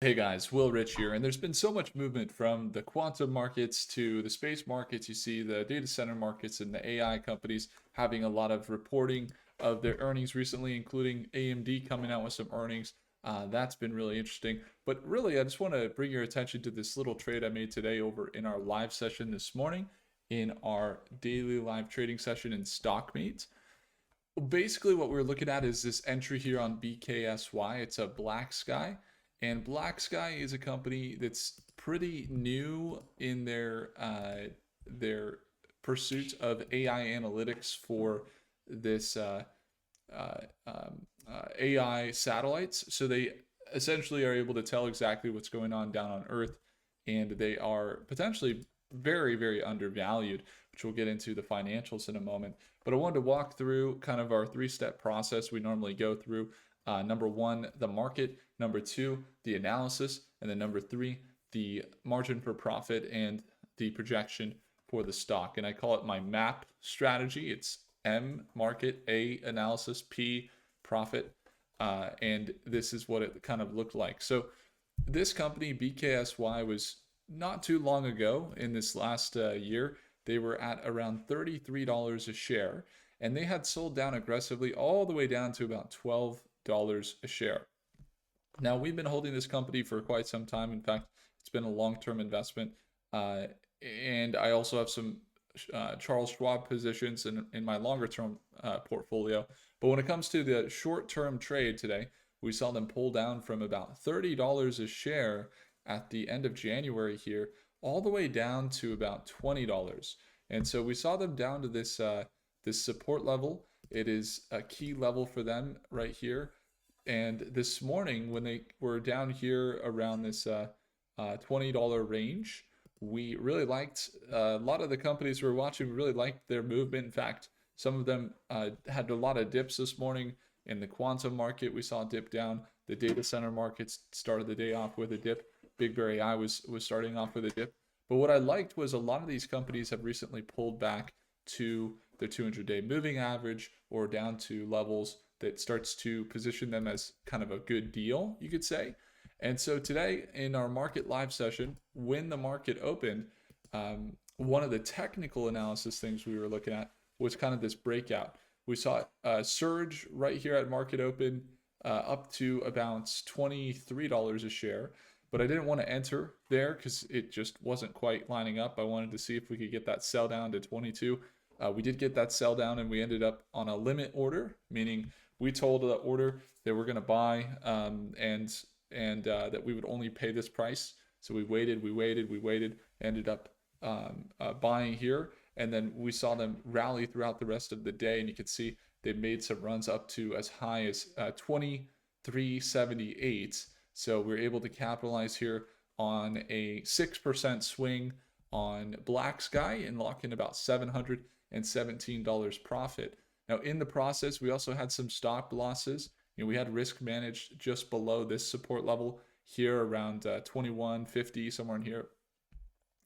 Hey guys, Will Rich here, and there's been so much movement from the quantum markets to the space markets. You see the data center markets and the AI companies having a lot of reporting of their earnings recently, including AMD coming out with some earnings. That's been really interesting. But really, I just want to bring your attention to this little trade I made today over in our live session this morning, in our daily live trading session in StockMate. Basically, what we're looking at is this entry here on BKSY. It's a Black Sky, and Black Sky is a company that's pretty new in their pursuit of AI analytics for this AI satellites. So they essentially are able to tell exactly what's going on down on Earth, and they are potentially very, very undervalued, which we'll get into the financials in a moment. But I wanted to walk through kind of our three-step process we normally go through. Number one, the market. Number two, the analysis. And then number three, the margin for profit and the projection for the stock. And I call it my MAP strategy. It's M, market, A, analysis, P, profit. And this is what it kind of looked like. So this company, BKSY, was not too long ago in this last year. They were at around $33 a share, and they had sold down aggressively all the way down to about $12 a share. Now, we've been holding this company for quite some time. In fact, it's been a long term investment. Uh, and I also have some Charles Schwab positions in my longer term portfolio. But when it comes to the short term trade today, we saw them pull down from about $30 a share at the end of January here, all the way down to about $20. And so we saw them down to this support level. It is a key level for them right here. And this morning, when they were down here around this $20 range, we really liked a lot of the companies we were watching. We really liked their movement. In fact, some of them had a lot of dips this morning. In the quantum market, we saw a dip down. The data center markets started the day off with a dip. Big Bear AI was starting off with a dip. But what I liked was a lot of these companies have recently pulled back to their 200-day moving average or down to levels that starts to position them as kind of a good deal, you could say. And so today in our market live session, when the market opened, one of the technical analysis things we were looking at was kind of this breakout. We saw a surge right here at market open up to about $23 a share, but I didn't want to enter there because it just wasn't quite lining up. I wanted to see if we could get that sell down to 22. We did get that sell down, and we ended up on a limit order, meaning we told the order that we're going to buy and that we would only pay this price. So we waited, ended up buying here, and then we saw them rally throughout the rest of the day, and you can see they made some runs up to as high as 23.78. So we're able to capitalize here on a 6% swing on Black Sky and lock in about $717 profit. Now, in the process, we also had some stop losses. We had risk managed just below this support level here around 21.50, somewhere in here.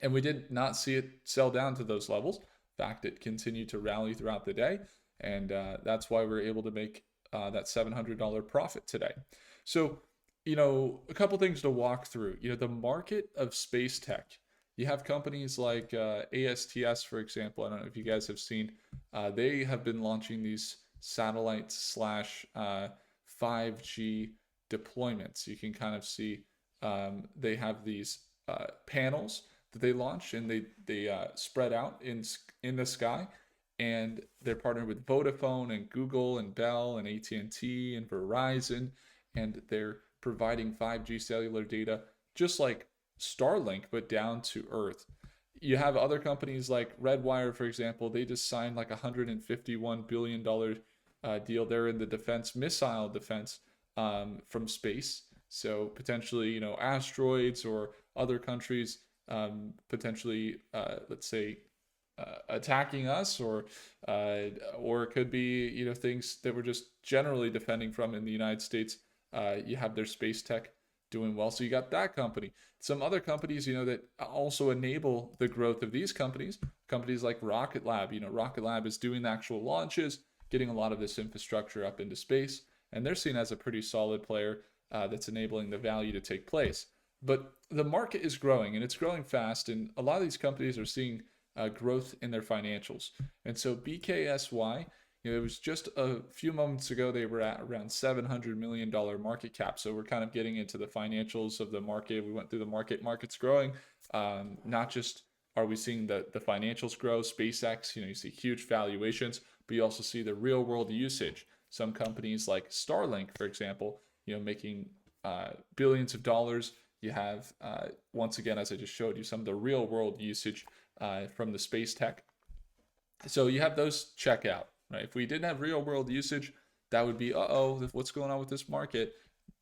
And we did not see it sell down to those levels. In fact, it continued to rally throughout the day. And that's why we were able to make that $700 profit today. So, a couple things to walk through. The market of space tech. You have companies like ASTS, for example. I don't know if you guys have seen. They have been launching these satellite slash 5G deployments. You can kind of see they have these panels that they launch, and they spread out in the sky, and they're partnered with Vodafone and Google and Bell and AT&T and Verizon, and they're providing 5G cellular data just like Starlink, but down to Earth. You have other companies like Redwire, for example. They just signed like $151 billion deal. They're in the missile defense from space. So potentially, asteroids or other countries potentially, let's say, attacking us, or it could be things that we're just generally defending from in the United States. You have their space tech doing well. So you got that company. Some other companies, that also enable the growth of these companies like Rocket Lab. Rocket Lab is doing the actual launches, getting a lot of this infrastructure up into space, and they're seen as a pretty solid player. that's enabling the value to take place. But the market is growing, and it's growing fast, and a lot of these companies are seeing growth in their financials. And so BKSY, it was just a few moments ago, they were at around $700 million market cap. So we're kind of getting into the financials of the market. We went through the market's growing. Not just are we seeing the financials grow, SpaceX, you see huge valuations, but you also see the real world usage. Some companies like Starlink, for example, making billions of dollars. You have, once again, as I just showed you, some of the real world usage from the space tech. So you have those check out, right? If we didn't have real world usage, that would be, what's going on with this market?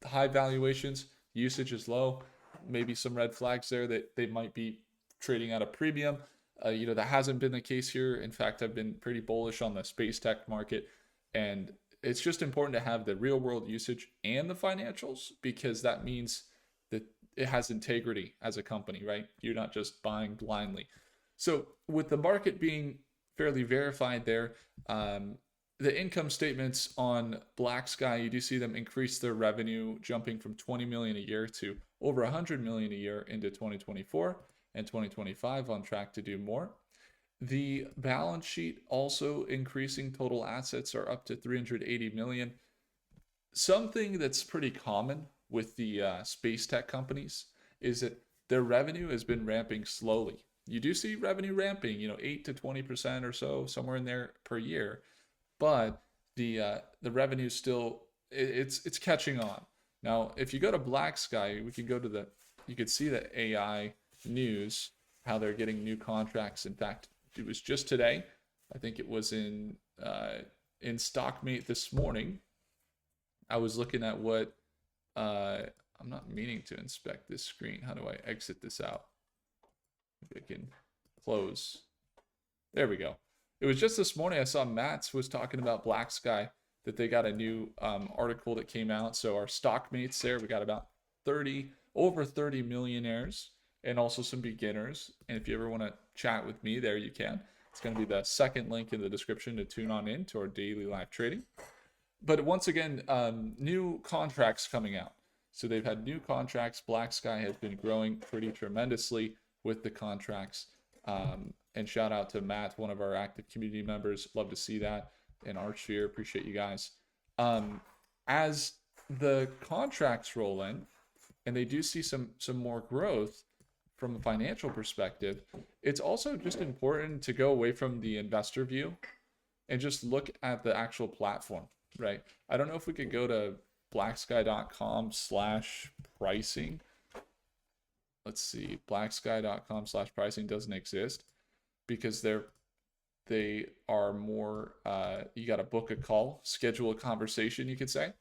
High valuations, usage is low, maybe some red flags there that they might be trading at a premium. That hasn't been the case here. In fact, I've been pretty bullish on the space tech market, and it's just important to have the real world usage and the financials, because that means that it has integrity as a company, right? You're not just buying blindly. So with the market being fairly verified there, the income statements on BlackSky, you do see them increase their revenue, jumping from 20 million a year to over 100 million a year into 2024 and 2025, on track to do more. The balance sheet also increasing. Total assets are up to 380 million. Something that's pretty common with the space tech companies is that their revenue has been ramping slowly. You do see revenue ramping, 8 to 20% or so, somewhere in there per year, but the revenue still, it's catching on. Now, if you go to BlackSky, we can go to you could see the AI news, how they're getting new contracts. In fact, it was just today. I think it was in Stockmate this morning. I was looking at what I'm not meaning to inspect this screen. How do I exit this out? Maybe I can close. There we go. It was just this morning I saw Matt's was talking about BlackSky, that they got a new article that came out. So our Stockmates there, we got about over 30 millionaires and also some beginners. And if you ever want to chat with me there, you can. It's going to be the second link in the description to tune on in to our daily live trading. But once again, new contracts coming out. So they've had new contracts. BlackSky has been growing pretty tremendously with the contracts. And shout out to Matt, one of our active community members. Love to see that. And Archsphere, appreciate you guys. As the contracts roll in, and they do see some more growth from a financial perspective, it's also just important to go away from the investor view and just look at the actual platform, right? I don't know if we could go to blacksky.com/pricing. Let's see, blacksky.com/pricing doesn't exist because they are more, you got to book a call, schedule a conversation, you could say.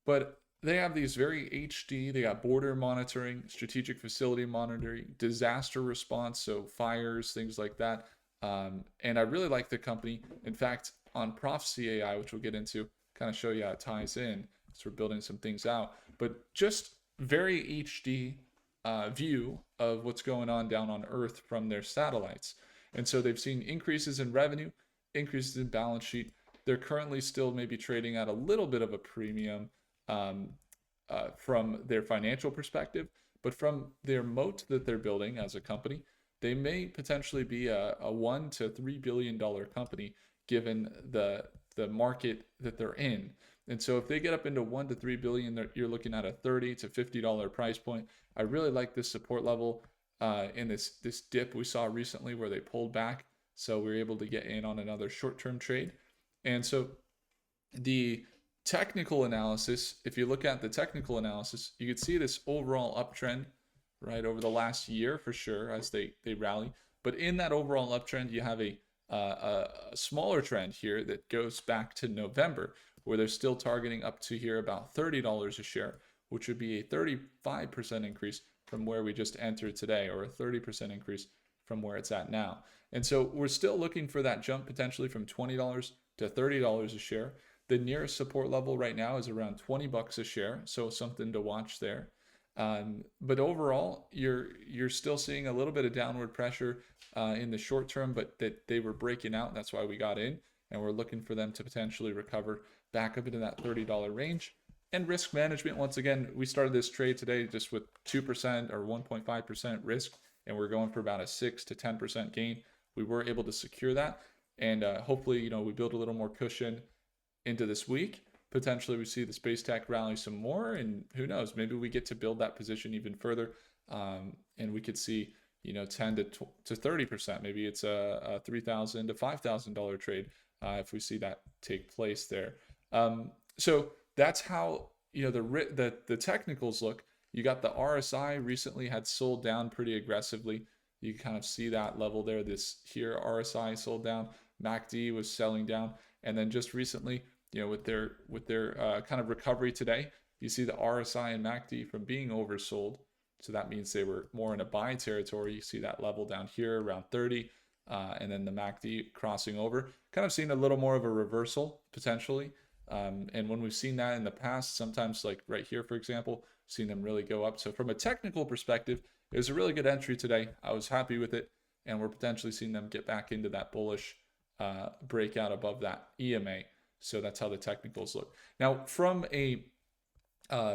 But they have these very HD, they got border monitoring, strategic facility monitoring, disaster response, so fires, things like that. And I really like the company. In fact, on Prophecy AI, which we'll get into, kind of show you how it ties in, so we're building some things out. But just very HD view of what's going on down on Earth from their satellites. And so they've seen increases in revenue, increases in balance sheet. They're currently still maybe trading at a little bit of a premium from their financial perspective, but from their moat that they're building as a company, they may potentially be a $1 to $3 billion company given the market that they're in. And so if they get up into 1 to 3 billion, you're looking at a $30 to $50 price point. I really like this support level in this dip we saw recently where they pulled back. So we were able to get in on another short-term trade. And so the technical analysis, if you look at the technical analysis, you could see this overall uptrend right over the last year for sure as they rally. But in that overall uptrend, you have a smaller trend here that goes back to November, where they're still targeting up to here about $30 a share, which would be a 35% increase from where we just entered today, or a 30% increase from where it's at now. And so we're still looking for that jump potentially from $20 to $30 a share. The nearest support level right now is around $20 a share, so something to watch there. But overall, you're still seeing a little bit of downward pressure in the short term, but that they were breaking out. That's why we got in, and we're looking for them to potentially recover back up into that $30 range. And risk management, once again, we started this trade today just with 2% or 1.5% risk, and we're going for about a 6 to 10% gain. We were able to secure that, and hopefully, we build a little more cushion into this week. Potentially, we see the space tech rally some more, and who knows, maybe we get to build that position even further, and we could see 10 to 30%. Maybe it's a $3,000 to $5,000 trade if we see that take place there. So that's how the technicals look. You got the RSI recently had sold down pretty aggressively. You kind of see that level there. This here RSI sold down. MACD was selling down, and then just recently, with their kind of recovery today, you see the RSI and MACD from being oversold. So that means they were more in a buy territory. You see that level down here around 30, and then the MACD crossing over, kind of seeing a little more of a reversal potentially. And when we've seen that in the past, sometimes like right here, for example, seen them really go up. So from a technical perspective, it was a really good entry today. I was happy with it, and we're potentially seeing them get back into that bullish breakout above that EMA. So that's how the technicals look. Now, from a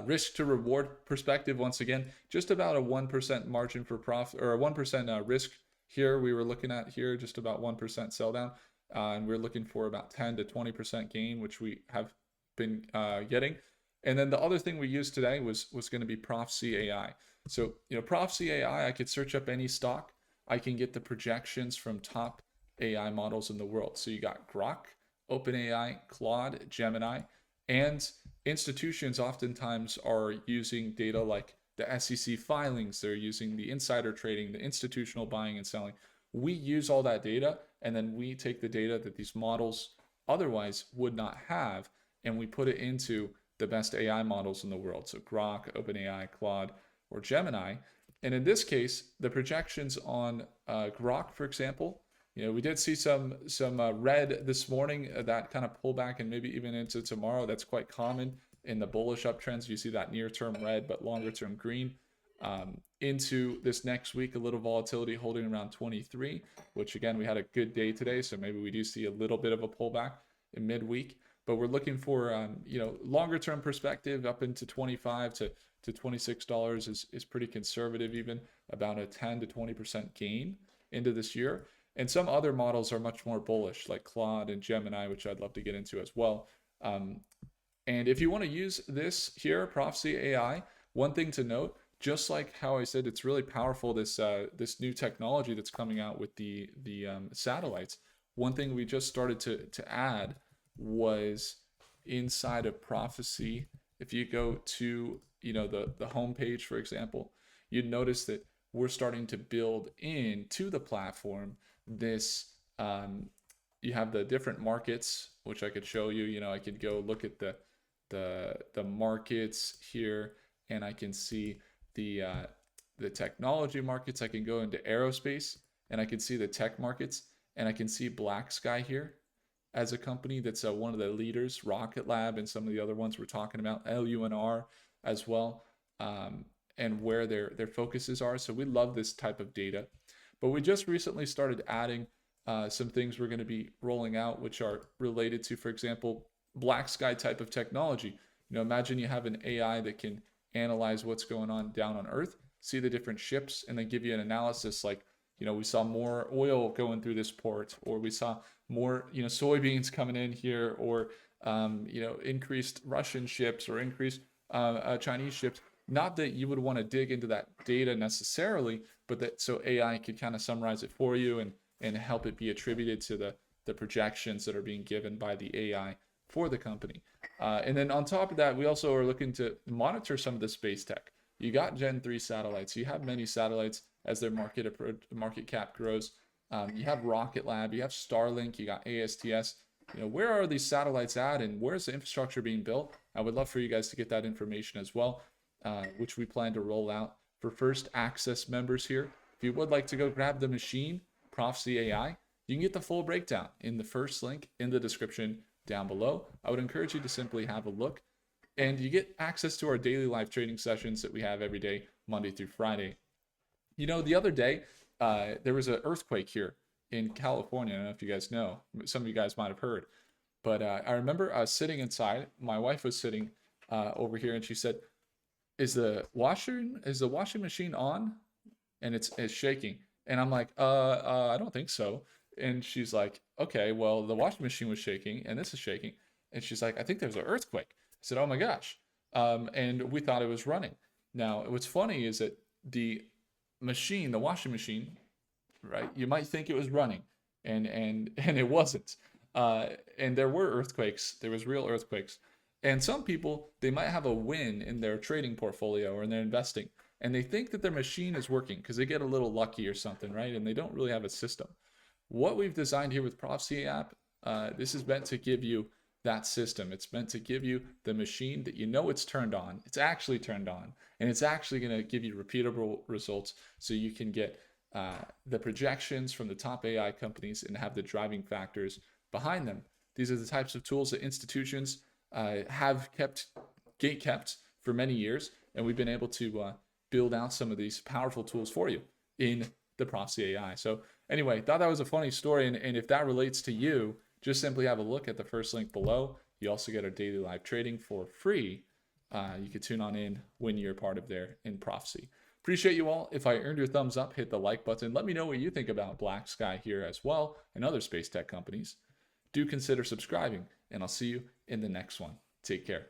risk to reward perspective, once again, just about a 1% margin for profit, or a 1% risk here. We were looking at here just about 1% sell down, and we're looking for about 10 to 20% gain, which we have been getting. And then the other thing we used today was going to be Prophecy AI. So Prophecy AI, I could search up any stock. I can get the projections from top AI models in the world. So you got Grok, OpenAI, Claude, Gemini, and institutions oftentimes are using data like the SEC filings. They're using the insider trading, the institutional buying and selling. We use all that data, and then we take the data that these models otherwise would not have, and we put it into the best AI models in the world. So Grok, OpenAI, Claude, or Gemini. And in this case, the projections on Grok, for example, we did see some red this morning, that kind of pullback, and maybe even into tomorrow. That's quite common in the bullish uptrends. You see that near-term red, but longer-term green. Into this next week, a little volatility holding around 23, which again, we had a good day today, so maybe we do see a little bit of a pullback in midweek. But we're looking for longer-term perspective up into 25 to $26 is pretty conservative, even about a 10 to 20% gain into this year. And some other models are much more bullish, like Claude and Gemini, which I'd love to get into as well. And if you want to use this here, Prophecy AI, one thing to note, just like how I said, it's really powerful, this new technology that's coming out with the satellites. One thing we just started to add was inside of Prophecy. If you go to the homepage, for example, you'd notice that we're starting to build into the platform this. You have the different markets, which I could show you. I could go look at the markets here, and I can see the technology markets. I can go into aerospace, and I can see the tech markets, and I can see Black Sky here as a company that's one of the leaders, Rocket Lab, and some of the other ones we're talking about, LUNR as well, and where their focuses are. So we love this type of data. But we just recently started adding some things we're going to be rolling out, which are related to, for example, Black Sky type of technology. Imagine you have an AI that can analyze what's going on down on Earth, see the different ships, and then give you an analysis like, we saw more oil going through this port, or we saw more, soybeans coming in here, or, increased Russian ships or increased Chinese ships. Not that you would want to dig into that data necessarily, but that so AI could kind of summarize it for you and help it be attributed to the projections that are being given by the AI for the company. And then on top of that, we also are looking to monitor some of the space tech. You got Gen 3 satellites. You have many satellites as their market cap grows. You have Rocket Lab. You have Starlink. You got ASTS. Where are these satellites at, and where's the infrastructure being built? I would love for you guys to get that information as well, which we plan to roll out for first access members here. If you would like to go grab the machine, Prophecy AI, you can get the full breakdown in the first link in the description down below. I would encourage you to simply have a look, and you get access to our daily live trading sessions that we have every day, Monday through Friday. The other day, there was an earthquake here in California. I don't know if you guys know. Some of you guys might have heard. But I remember I was sitting inside. My wife was sitting over here, and she said, is the washing machine on? And it's shaking. And I'm like, I don't think so. And she's like, okay, well, the washing machine was shaking and this is shaking. And she's like, I think there's an earthquake. I said, oh my gosh. And we thought it was running. Now, what's funny is that the washing machine, right? You might think it was running, and it wasn't. And there were earthquakes. There was real earthquakes. And some people, they might have a win in their trading portfolio or in their investing, and they think that their machine is working because they get a little lucky or something, right? And they don't really have a system. What we've designed here with Prophecy app, this is meant to give you that system. It's meant to give you the machine that you know it's turned on. It's actually turned on, and it's actually going to give you repeatable results so you can get the projections from the top AI companies and have the driving factors behind them. These are the types of tools that institutions have kept gate kept for many years, and we've been able to build out some of these powerful tools for you in the Prophecy AI. So anyway, thought that was a funny story, and if that relates to you, just simply have a look at the first link below. You also get our daily live trading for free. You can tune on in when you're part of there in Prophecy. Appreciate you all. If I earned your thumbs up, hit the like button. Let me know what you think about Black Sky here as well and other space tech companies. Do consider subscribing, and I'll see you in the next one. Take care.